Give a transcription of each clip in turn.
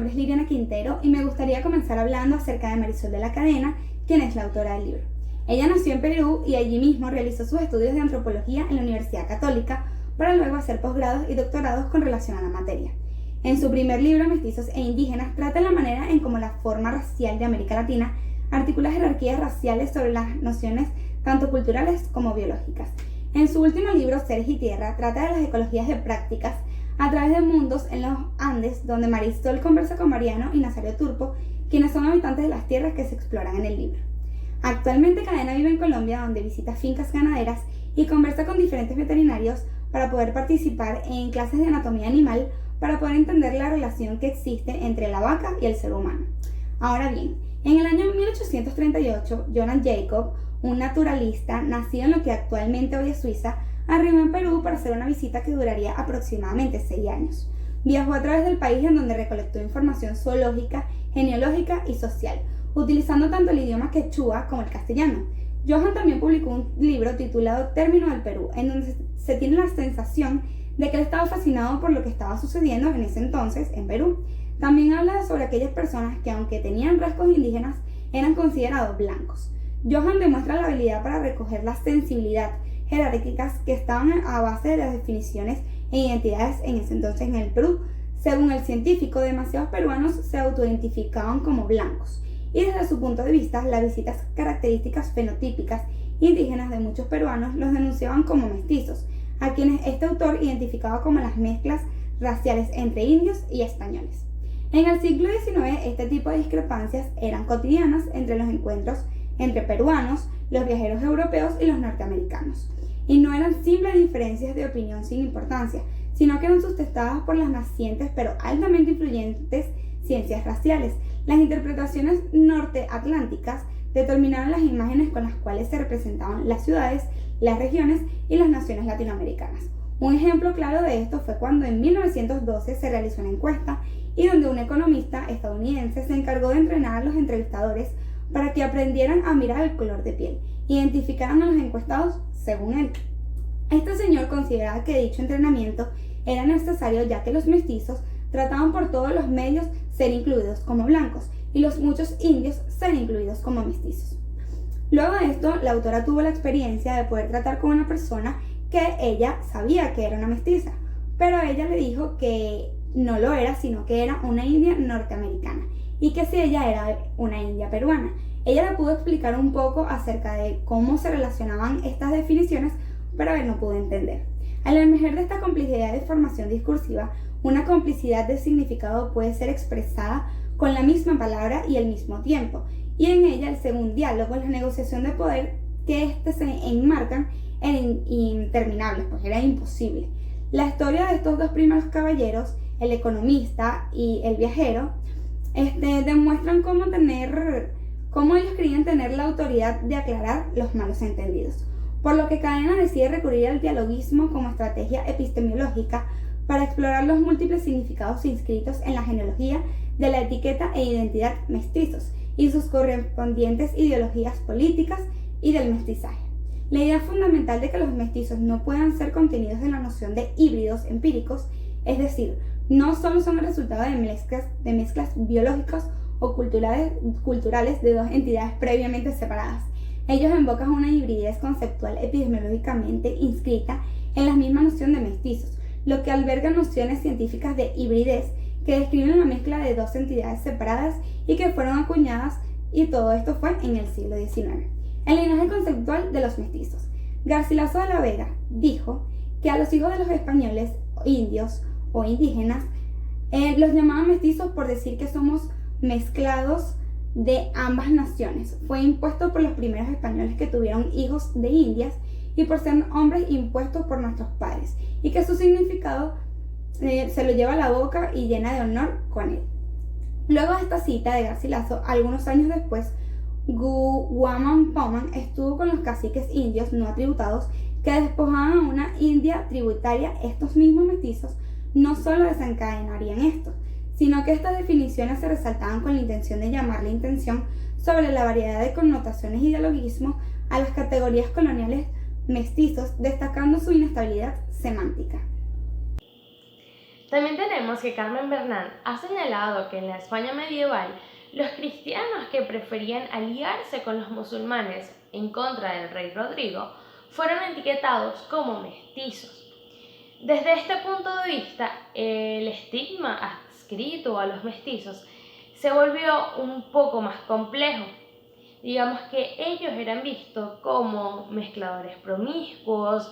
nombre es Liliana Quintero y me gustaría comenzar hablando acerca de Marisol de la Cadena, quien es la autora del libro. Ella nació en Perú y allí mismo realizó sus estudios de antropología en la Universidad Católica para luego hacer posgrados y doctorados con relación a la materia. En su primer libro, Mestizos e Indígenas, trata la manera en cómo la forma racial de América Latina articula jerarquías raciales sobre las nociones tanto culturales como biológicas. En su último libro, Seres y Tierra, trata de las ecologías de prácticas a través de mundos en los Andes, donde Marisol conversa con Mariano y Nazario Turpo, quienes son habitantes de las tierras que se exploran en el libro. Actualmente Cadena vive en Colombia, donde visita fincas ganaderas y conversa con diferentes veterinarios para poder participar en clases de anatomía animal para poder entender la relación que existe entre la vaca y el ser humano. Ahora bien, en el año 1838, Johann Jacob, un naturalista nacido en lo que actualmente hoy es Suiza, arribó en Perú para hacer una visita que duraría aproximadamente 6 años. Viajó a través del país en donde recolectó información zoológica, genealógica y social, utilizando tanto el idioma quechua como el castellano. Johann también publicó un libro titulado Término del Perú, en donde se tiene la sensación de que él estaba fascinado por lo que estaba sucediendo en ese entonces en Perú. También habla sobre aquellas personas que, aunque tenían rasgos indígenas, eran considerados blancos. Johann demuestra la habilidad para recoger la sensibilidad jerárquicas que estaban a base de las definiciones e identidades en ese entonces en el Perú. Según el científico, demasiados peruanos se autoidentificaban como blancos, y desde su punto de vista, las visitas características fenotípicas indígenas de muchos peruanos los denunciaban como mestizos, a quienes este autor identificaba como las mezclas raciales entre indios y españoles. En el siglo XIX, este tipo de discrepancias eran cotidianas entre los encuentros entre peruanos, los viajeros europeos y los norteamericanos, y no eran simples diferencias de opinión sin importancia, sino que eran sustentadas por las nacientes pero altamente influyentes ciencias raciales. Las interpretaciones norteatlánticas determinaron las imágenes con las cuales se representaban las ciudades, las regiones y las naciones latinoamericanas. Un ejemplo claro de esto fue cuando en 1912 se realizó una encuesta y donde un economista estadounidense se encargó de entrenar a los entrevistadores para que aprendieran a mirar el color de piel, identificaran a los encuestados según él. Este señor consideraba que dicho entrenamiento era necesario ya que los mestizos trataban por todos los medios ser incluidos como blancos y los muchos indios ser incluidos como mestizos. Luego de esto, la autora tuvo la experiencia de poder tratar con una persona que ella sabía que era una mestiza, pero ella le dijo que no lo era, sino que era una india norteamericana y que si ella era una india peruana. Ella le pudo explicar un poco acerca de cómo se relacionaban estas definiciones, pero él no pudo entender. Al emerger de esta complejidad de formación discursiva, una complicidad de significado puede ser expresada con la misma palabra y el mismo tiempo, y en ella el segundo diálogo, la negociación de poder que se enmarcan eran interminables, pues era imposible. La historia de estos dos primeros caballeros, el economista y el viajero, demuestran cómo ellos querían tener la autoridad de aclarar los malos entendidos, por lo que Cadena decide recurrir al dialoguismo como estrategia epistemológica para explorar los múltiples significados inscritos en la genealogía de la etiqueta e identidad mestizos y sus correspondientes ideologías políticas y del mestizaje. La idea fundamental de que los mestizos no puedan ser contenidos en la noción de híbridos empíricos, es decir, no solo son el resultado de mezclas biológicas o culturales de dos entidades previamente separadas. Ellos invocan una hibridez conceptual epidemiológicamente inscrita en la misma noción de mestizos, lo que alberga nociones científicas de hibridez que describen la mezcla de dos entidades separadas y que fueron acuñadas, y todo esto fue en el siglo XIX. El linaje conceptual de los mestizos. Garcilaso de la Vega dijo que a los hijos de los españoles, indios o indígenas, los llamaban mestizos por decir que somos mezclados de ambas naciones. Fue impuesto por los primeros españoles que tuvieron hijos de indias y por ser hombres impuestos por nuestros padres, y que su significado se lo lleva a la boca y llena de honor con él. Luego de esta cita de Garcilaso, algunos años después, Guaman Poman estuvo con los caciques indios no tributados que despojaban a una india tributaria. Estos mismos mestizos no solo desencadenarían esto, sino que estas definiciones se resaltaban con la intención de llamar la atención sobre la variedad de connotaciones y dialogismos a las categorías coloniales mestizos, destacando su inestabilidad semántica. También tenemos que Carmen Bernal ha señalado que en la España medieval los cristianos que preferían aliarse con los musulmanes en contra del rey Rodrigo fueron etiquetados como mestizos. Desde este punto de vista, el estigma adscrito a los mestizos se volvió un poco más complejo. Digamos que ellos eran vistos como mezcladores promiscuos,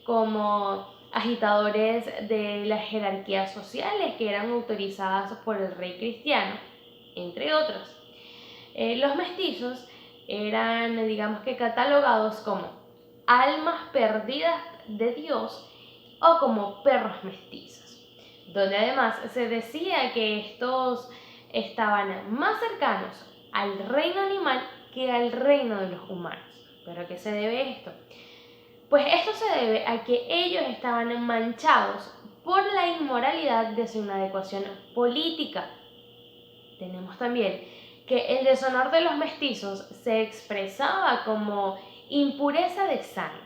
como agitadores de las jerarquías sociales que eran autorizadas por el rey cristiano, entre otros. Los mestizos eran, digamos que, catalogados como almas perdidas de Dios o como perros mestizos, donde además se decía que estos estaban más cercanos al reino animal que al reino de los humanos. ¿Pero a qué se debe esto? Pues esto se debe a que ellos estaban manchados por la inmoralidad de su inadecuación política. Tenemos también que el deshonor de los mestizos se expresaba como impureza de sangre.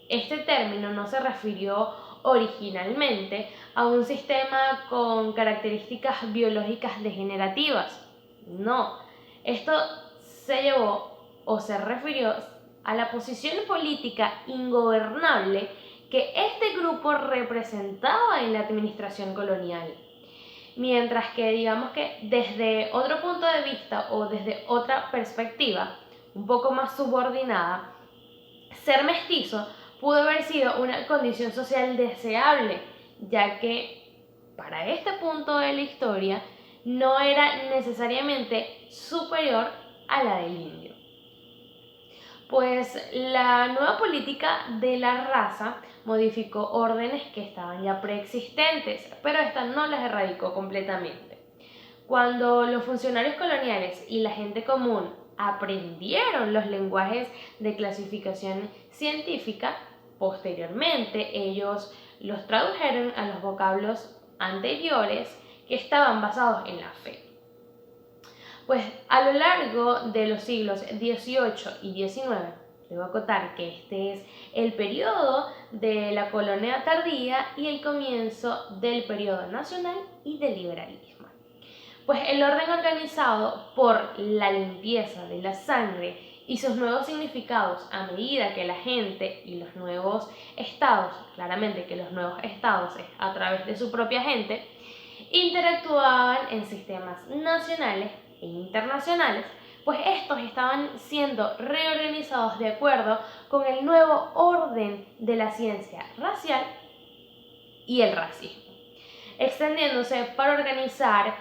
Este término no se refirió originalmente a un sistema con características biológicas degenerativas. No, esto se llevó o se refirió a la posición política ingobernable que este grupo representaba en la administración colonial. Mientras que digamos que desde otro punto de vista o desde otra perspectiva, un poco más subordinada, ser mestizo pudo haber sido una condición social deseable, ya que para este punto de la historia no era necesariamente superior a la del indio. Pues la nueva política de la raza modificó órdenes que estaban ya preexistentes, pero esta no las erradicó completamente. Cuando los funcionarios coloniales y la gente común aprendieron los lenguajes de clasificación científica, posteriormente ellos los tradujeron a los vocablos anteriores que estaban basados en la fe. Pues a lo largo de los siglos XVIII y XIX, debo acotar que este es el periodo de la colonia tardía y el comienzo del periodo nacional y del liberalismo. Pues el orden organizado por la limpieza de la sangre y sus nuevos significados a medida que la gente y los nuevos estados, claramente que los nuevos estados es a través de su propia gente, interactuaban en sistemas nacionales e internacionales, pues estos estaban siendo reorganizados de acuerdo con el nuevo orden de la ciencia racial y el racismo, extendiéndose para organizar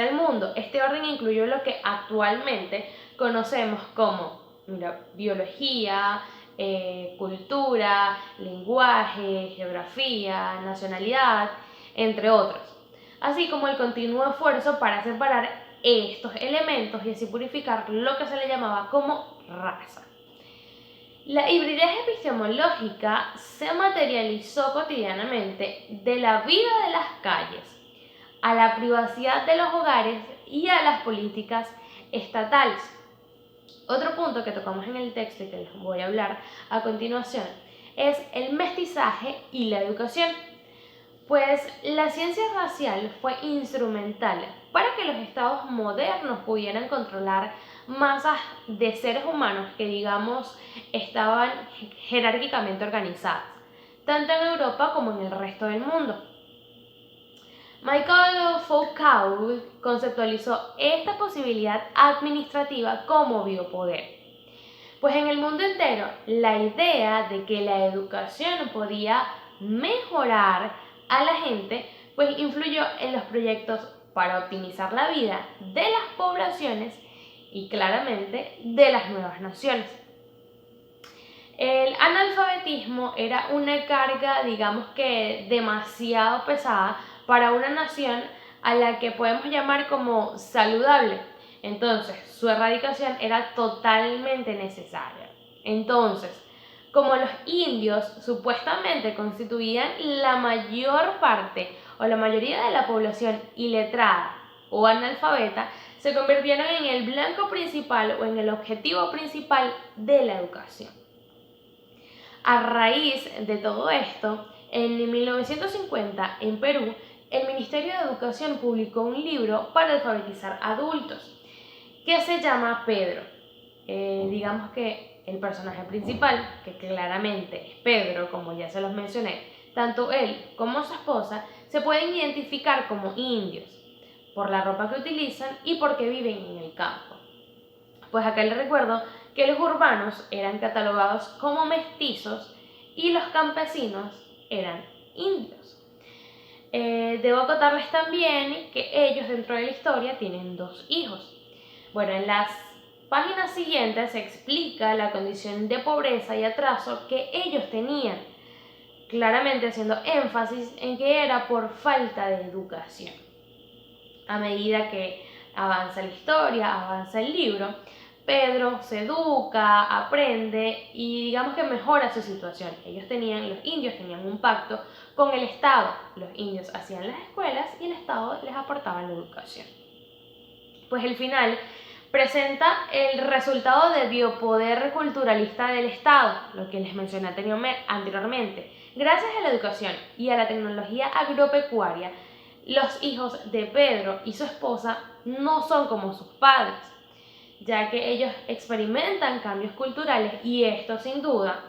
el mundo. Este orden incluyó lo que actualmente conocemos como biología, cultura, lenguaje, geografía, nacionalidad, entre otros, así como el continuo esfuerzo para separar estos elementos y así purificar lo que se le llamaba como raza. La hibridez epistemológica se materializó cotidianamente de la vida de las calles a la privacidad de los hogares y a las políticas estatales. Otro punto que tocamos en el texto y que les voy a hablar a continuación es el mestizaje y la educación. Pues la ciencia racial fue instrumental para que los estados modernos pudieran controlar masas de seres humanos que, digamos, estaban jerárquicamente organizadas, tanto en Europa como en el resto del mundo. Michael Foucault conceptualizó esta posibilidad administrativa como biopoder. Pues en el mundo entero, la idea de que la educación podía mejorar a la gente, pues influyó en los proyectos para optimizar la vida de las poblaciones y claramente de las nuevas naciones. El analfabetismo era una carga, digamos que demasiado pesada para una nación a la que podemos llamar como saludable. Entonces, su erradicación era totalmente necesaria. Entonces, como los indios supuestamente constituían la mayor parte o la mayoría de la población iletrada o analfabeta, se convirtieron en el blanco principal o en el objetivo principal de la educación. A raíz de todo esto, En 1950, en Perú, el Ministerio de Educación publicó un libro para alfabetizar adultos que se llama Pedro. Digamos que el personaje principal, que claramente es Pedro, como ya se los mencioné, tanto él como su esposa se pueden identificar como indios por la ropa que utilizan y porque viven en el campo. Pues acá les recuerdo que los urbanos eran catalogados como mestizos y los campesinos eran indios. Debo acotarles también que ellos dentro de la historia tienen 2 hijos. Bueno, en las páginas siguientes se explica la condición de pobreza y atraso que ellos tenían, claramente haciendo énfasis en que era por falta de educación. A medida que avanza la historia, avanza el libro, Pedro se educa, aprende y digamos que mejora su situación. Los indios tenían un pacto con el Estado. Los indios hacían las escuelas y el Estado les aportaba la educación. Pues el final presenta el resultado del biopoder culturalista del Estado, lo que les mencioné anteriormente. Gracias a la educación y a la tecnología agropecuaria, los hijos de Pedro y su esposa no son como sus padres, ya que ellos experimentan cambios culturales y esto sin duda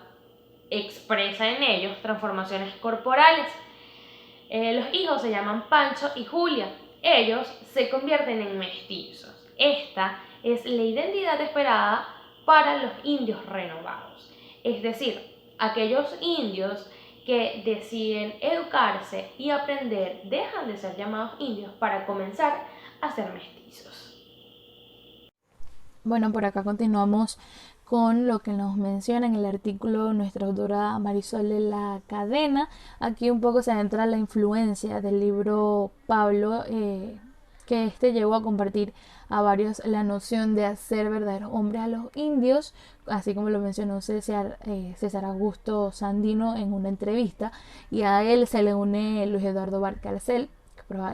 expresa en ellos transformaciones corporales. Los hijos se llaman Pancho y Julia. Ellos se convierten en mestizos. Esta es la identidad esperada para los indios renovados, es decir, aquellos indios que deciden educarse y aprender dejan de ser llamados indios para comenzar a ser mestizos. Bueno, por acá continuamos con lo que nos menciona en el artículo nuestra autora Marisol de la Cadena. Aquí un poco se adentra la influencia del libro Pablo, que llegó a compartir a varios la noción de hacer verdaderos hombres a los indios, así como lo mencionó César Augusto Sandino en una entrevista, y a él se le une Luis Eduardo Valcárcel,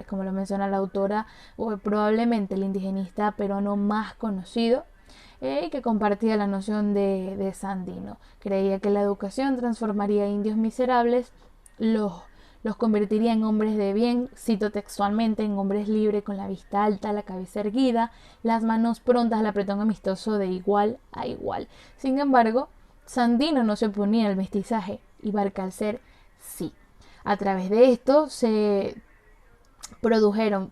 como lo menciona la autora, probablemente el indigenista peruano más conocido, que compartía la noción de Sandino. Creía que la educación transformaría a indios miserables, los convertiría en hombres de bien, cito textualmente, en hombres libres con la vista alta, la cabeza erguida, las manos prontas al apretón amistoso de igual a igual. Sin embargo, Sandino no se oponía al mestizaje y Valcárcel sí. A través de esto se produjeron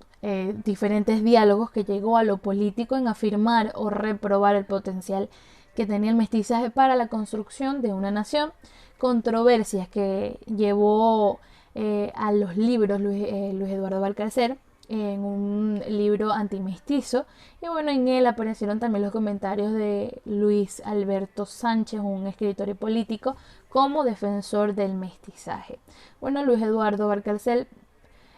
diferentes diálogos que llegó a lo político en afirmar o reprobar el potencial que tenía el mestizaje para la construcción de una nación, controversias que llevó a los libros Luis Eduardo Valcárcel en un libro antimestizo, y bueno, en él aparecieron también los comentarios de Luis Alberto Sánchez, un escritor y político, como defensor del mestizaje. Bueno, Luis Eduardo Valcárcel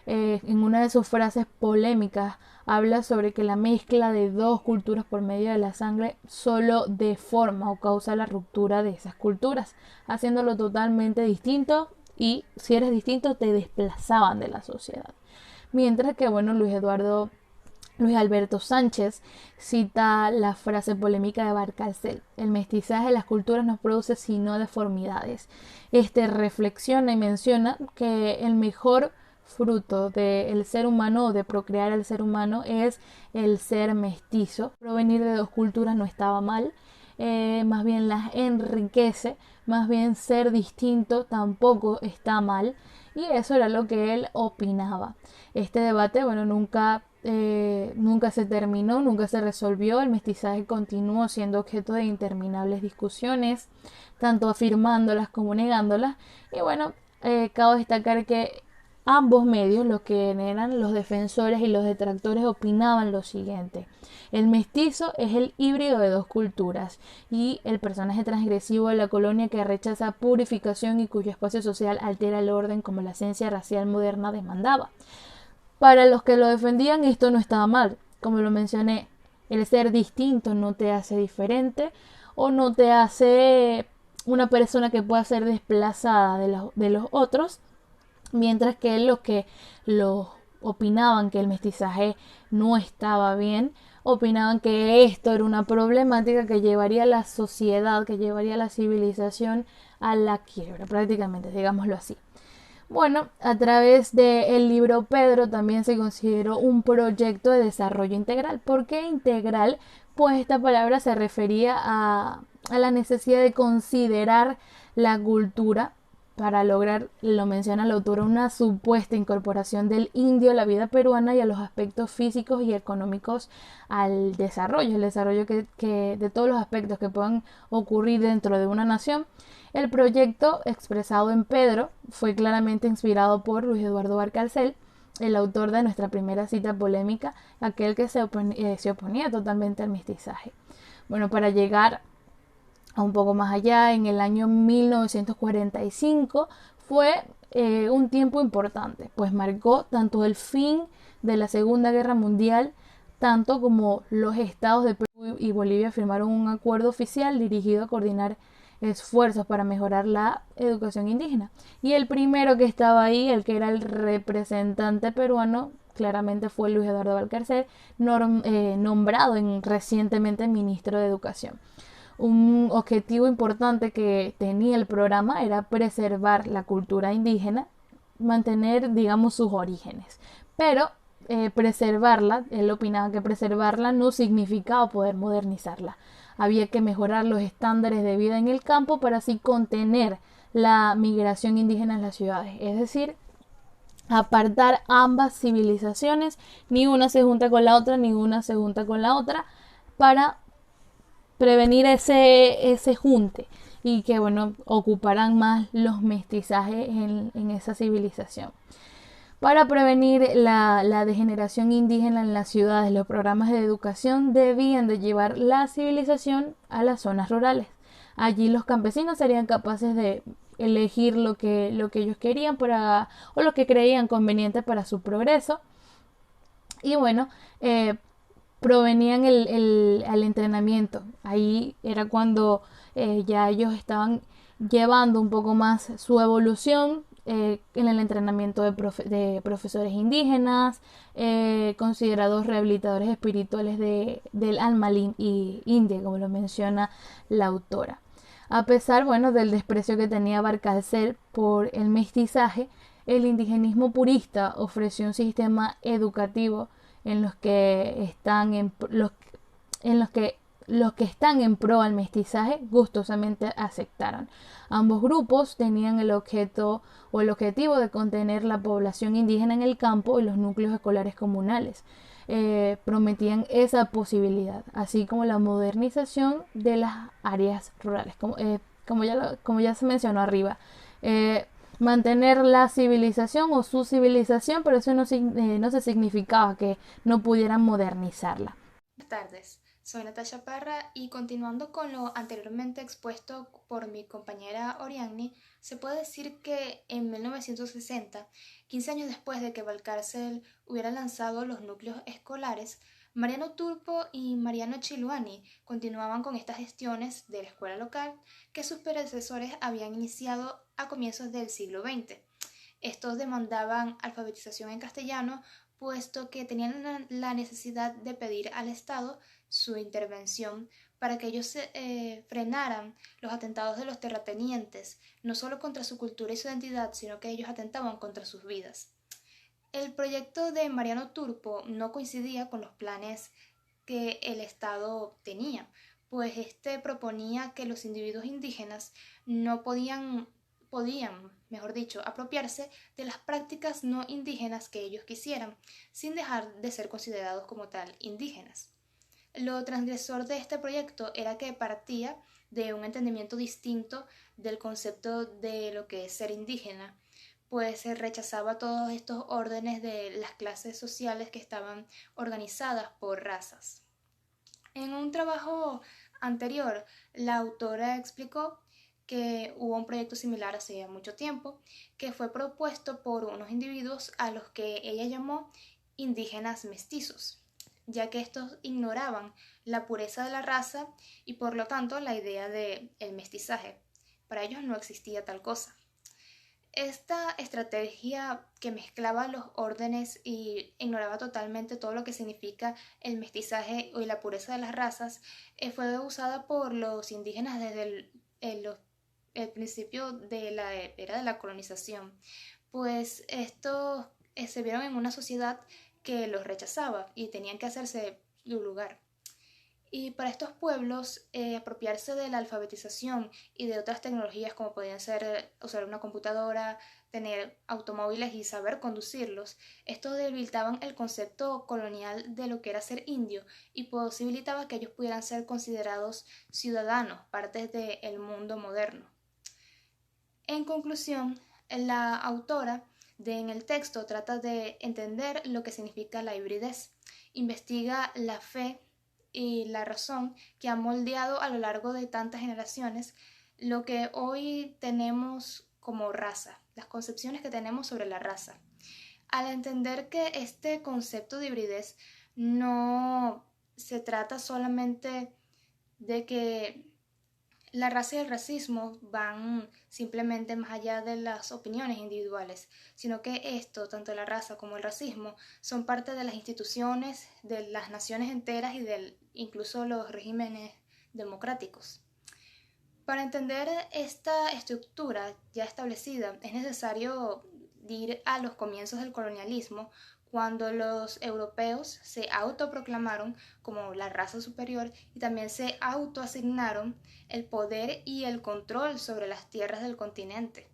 en una de sus frases polémicas habla sobre que la mezcla de 2 culturas por medio de la sangre solo deforma o causa la ruptura de esas culturas, haciéndolo totalmente distinto, y si eres distinto te desplazaban de la sociedad. Mientras que Luis Alberto Sánchez cita la frase polémica de Valcárcel: el mestizaje de las culturas no produce sino deformidades. Reflexiona y menciona que el mejor fruto del ser humano o de procrear al ser humano es el ser mestizo. Provenir de 2 culturas no estaba mal, más bien las enriquece, más bien ser distinto tampoco está mal, y eso era lo que él opinaba. Este debate, nunca se terminó, nunca se resolvió. El mestizaje continuó siendo objeto de interminables discusiones, tanto afirmándolas como negándolas, y cabe destacar que ambos medios, los que eran los defensores y los detractores, opinaban lo siguiente: el mestizo es el híbrido de 2 culturas y el personaje transgresivo de la colonia que rechaza purificación y cuyo espacio social altera el orden como la esencia racial moderna demandaba. Para los que lo defendían, esto no estaba mal. Como lo mencioné, el ser distinto no te hace diferente o no te hace una persona que pueda ser desplazada de los otros. Mientras que los que opinaban que el mestizaje no estaba bien, opinaban que esto era una problemática que llevaría a la sociedad, que llevaría a la civilización a la quiebra, prácticamente, digámoslo así. Bueno, a través del libro Pedro también se consideró un proyecto de desarrollo integral. ¿Por qué integral? Pues esta palabra se refería a la necesidad de considerar la cultura para lograr, lo menciona la autora, una supuesta incorporación del indio a la vida peruana y a los aspectos físicos y económicos al desarrollo, el desarrollo que de todos los aspectos que puedan ocurrir dentro de una nación. El proyecto expresado en Pedro fue claramente inspirado por Luis Eduardo Valcárcel, el autor de nuestra primera cita polémica, aquel que se oponía totalmente al mestizaje. Bueno, para llegar a un poco más allá, en el año 1945 fue un tiempo importante, pues marcó tanto el fin de la Segunda Guerra Mundial, tanto como los estados de Perú y Bolivia firmaron un acuerdo oficial dirigido a coordinar esfuerzos para mejorar la educación indígena. Y el primero que estaba ahí, el que era el representante peruano, claramente fue Luis Eduardo Valcárcel, nombrado recientemente ministro de Educación. Un objetivo importante que tenía el programa era preservar la cultura indígena, mantener, digamos, sus orígenes. Pero preservarla, él opinaba que preservarla no significaba poder modernizarla. Había que mejorar los estándares de vida en el campo para así contener la migración indígena en las ciudades. Es decir, apartar ambas civilizaciones, ni una se junta con la otra, ni una se junta con la otra, para prevenir ese junte y que, bueno, ocuparan más los mestizajes en esa civilización. Para prevenir la degeneración indígena en las ciudades, los programas de educación debían de llevar la civilización a las zonas rurales. Allí los campesinos serían capaces de elegir lo que ellos querían o lo que creían conveniente para su progreso. Y bueno, provenían al entrenamiento. Ahí era cuando ya ellos estaban llevando un poco más su evolución en el entrenamiento de profesores indígenas, considerados rehabilitadores espirituales del alma y india, como lo menciona la autora. A pesar, bueno, del desprecio que tenía Valcárcel por el mestizaje, el indigenismo purista ofreció un sistema educativo en los que están los que están en pro al mestizaje gustosamente aceptaron. Ambos grupos tenían el objetivo de contener la población indígena en el campo y los núcleos escolares comunales. Prometían esa posibilidad, así como la modernización de las áreas rurales, como ya se mencionó arriba. Mantener la civilización o su civilización, pero eso no se significaba que no pudieran modernizarla. Buenas tardes, soy Natasha Parra y continuando con lo anteriormente expuesto por mi compañera Oriani, se puede decir que en 1960, 15 años después de que Valcárcel hubiera lanzado los núcleos escolares, Mariano Turpo y Mariano Chiluani continuaban con estas gestiones de la escuela local que sus predecesores habían iniciado a comienzos del siglo XX. Estos demandaban alfabetización en castellano, puesto que tenían la necesidad de pedir al Estado su intervención para que ellos frenaran los atentados de los terratenientes, no solo contra su cultura y su identidad, sino que ellos atentaban contra sus vidas. El proyecto de Mariano Turpo no coincidía con los planes que el Estado tenía, pues este proponía que los individuos indígenas no podían, mejor dicho, apropiarse de las prácticas no indígenas que ellos quisieran, sin dejar de ser considerados como tal indígenas. Lo transgresor de este proyecto era que partía de un entendimiento distinto del concepto de lo que es ser indígena, pues se rechazaba todos estos órdenes de las clases sociales que estaban organizadas por razas. En un trabajo anterior, la autora explicó que hubo un proyecto similar hace mucho tiempo, que fue propuesto por unos individuos a los que ella llamó indígenas mestizos, ya que estos ignoraban la pureza de la raza y por lo tanto la idea del mestizaje. Para ellos no existía tal cosa. Esta estrategia que mezclaba los órdenes y ignoraba totalmente todo lo que significa el mestizaje y la pureza de las razas fue usada por los indígenas desde el principio de la era de la colonización, pues estos se vieron en una sociedad que los rechazaba y tenían que hacerse su lugar. Y para estos pueblos, apropiarse de la alfabetización y de otras tecnologías como podían ser usar una computadora, tener automóviles y saber conducirlos, esto debilitaban el concepto colonial de lo que era ser indio y posibilitaba que ellos pudieran ser considerados ciudadanos, partes del mundo moderno. En conclusión, la autora en el texto trata de entender lo que significa la hibridez, investiga la fe y la razón que ha moldeado a lo largo de tantas generaciones lo que hoy tenemos como raza, las concepciones que tenemos sobre la raza. Al entender que este concepto de hibridez no se trata solamente de que la raza y el racismo van simplemente más allá de las opiniones individuales, sino que esto, tanto la raza como el racismo, son parte de las instituciones, de las naciones enteras y incluso los regímenes democráticos. Para entender esta estructura ya establecida, es necesario ir a los comienzos del colonialismo, cuando los europeos se autoproclamaron como la raza superior y también se autoasignaron el poder y el control sobre las tierras del continente.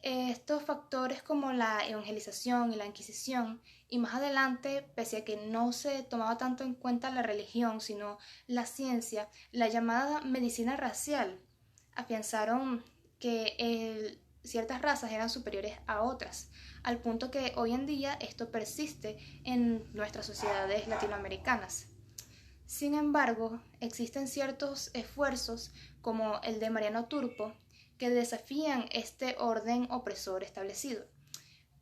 Estos factores como la evangelización y la Inquisición, y más adelante, pese a que no se tomaba tanto en cuenta la religión, sino la ciencia, la llamada medicina racial, afianzaron que ciertas razas eran superiores a otras, al punto que hoy en día esto persiste en nuestras sociedades latinoamericanas. Sin embargo, existen ciertos esfuerzos, como el de Mariano Turpo, que desafían este orden opresor establecido.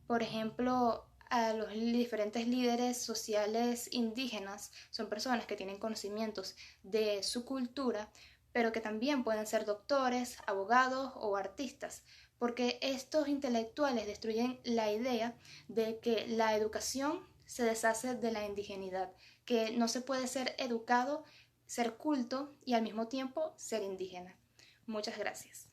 Por ejemplo, a los diferentes líderes sociales indígenas son personas que tienen conocimientos de su cultura, pero que también pueden ser doctores, abogados o artistas, porque estos intelectuales destruyen la idea de que la educación se deshace de la indigenidad, que no se puede ser educado, ser culto y al mismo tiempo ser indígena. Muchas gracias.